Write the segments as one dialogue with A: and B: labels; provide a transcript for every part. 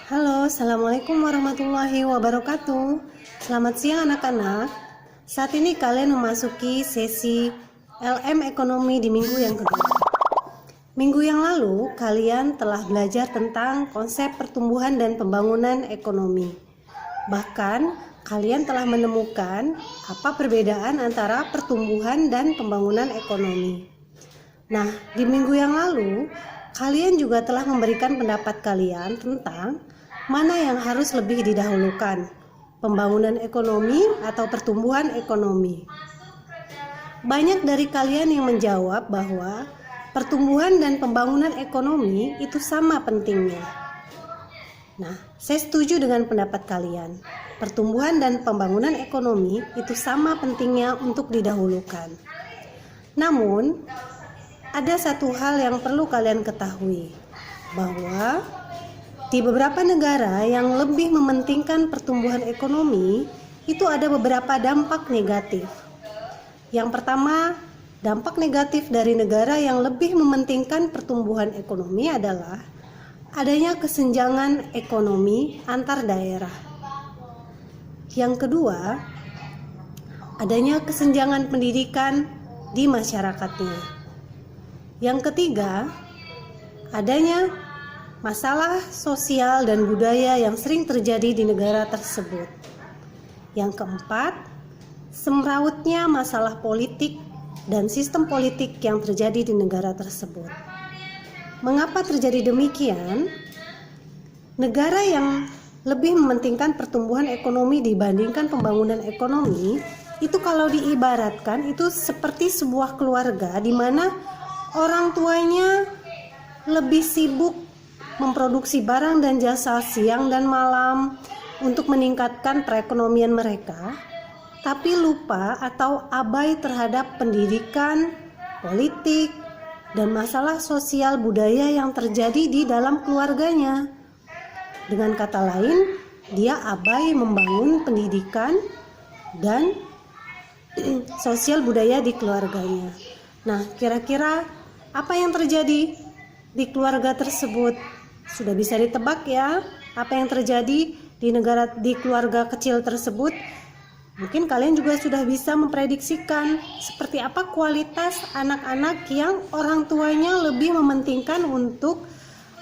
A: Halo, Assalamualaikum warahmatullahi wabarakatuh. Selamat siang anak-anak. Saat ini kalian memasuki sesi LM Ekonomi di minggu yang kedua. Minggu yang lalu kalian telah belajar tentang konsep pertumbuhan dan pembangunan ekonomi. Bahkan kalian telah menemukan apa perbedaan antara pertumbuhan dan pembangunan ekonomi. Nah, di minggu yang lalu kalian juga telah memberikan pendapat kalian tentang mana yang harus lebih didahulukan, pembangunan ekonomi atau pertumbuhan ekonomi. Banyak dari kalian yang menjawab bahwa pertumbuhan dan pembangunan ekonomi itu sama pentingnya. Nah, saya setuju dengan pendapat kalian. Pertumbuhan dan pembangunan ekonomi itu sama pentingnya untuk didahulukan. Namun, ada satu hal yang perlu kalian ketahui, bahwa di beberapa negara yang lebih mementingkan pertumbuhan ekonomi, itu ada beberapa dampak negatif. Yang pertama, dampak negatif dari negara yang lebih mementingkan pertumbuhan ekonomi adalah adanya kesenjangan ekonomi antar daerah. Yang kedua, adanya kesenjangan pendidikan di masyarakatnya. Yang ketiga, adanya masalah sosial dan budaya yang sering terjadi di negara tersebut. Yang keempat, semrautnya masalah politik dan sistem politik yang terjadi di negara tersebut. Mengapa terjadi demikian? Negara yang lebih mementingkan pertumbuhan ekonomi dibandingkan pembangunan ekonomi, itu kalau diibaratkan itu seperti sebuah keluarga di mana orang tuanya lebih sibuk memproduksi barang dan jasa siang dan malam untuk meningkatkan perekonomian mereka, tapi lupa atau abai terhadap pendidikan, politik, dan masalah sosial budaya yang terjadi di dalam keluarganya. Dengan kata lain, dia abai membangun pendidikan dan sosial budaya di keluarganya. Nah, kira-kira apa yang terjadi di keluarga tersebut? Sudah bisa ditebak ya apa yang terjadi di keluarga kecil tersebut? Mungkin kalian juga sudah bisa memprediksikan seperti apa kualitas anak-anak yang orang tuanya lebih mementingkan untuk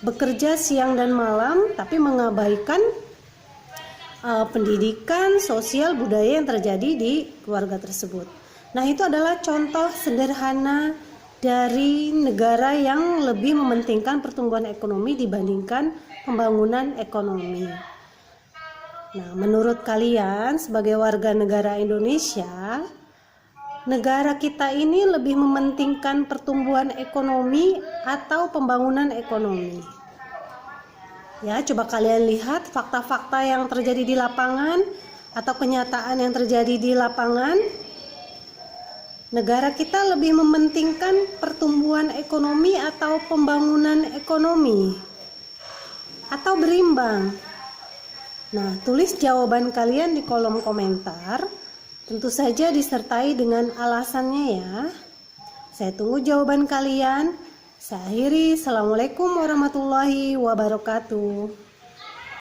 A: bekerja siang dan malam, tapi mengabaikan pendidikan, sosial, budaya yang terjadi di keluarga tersebut. Nah, itu adalah contoh sederhana dari negara yang lebih mementingkan pertumbuhan ekonomi dibandingkan pembangunan ekonomi. Nah, menurut kalian sebagai warga negara Indonesia, negara kita ini lebih mementingkan pertumbuhan ekonomi atau pembangunan ekonomi? Ya, coba kalian lihat fakta-fakta yang terjadi di lapangan atau kenyataan yang terjadi di lapangan. Negara kita lebih mementingkan pertumbuhan ekonomi atau pembangunan ekonomi? Atau berimbang? Nah, tulis jawaban kalian di kolom komentar. Tentu saja disertai dengan alasannya ya. Saya tunggu jawaban kalian. Saya akhiri. Assalamualaikum warahmatullahi wabarakatuh.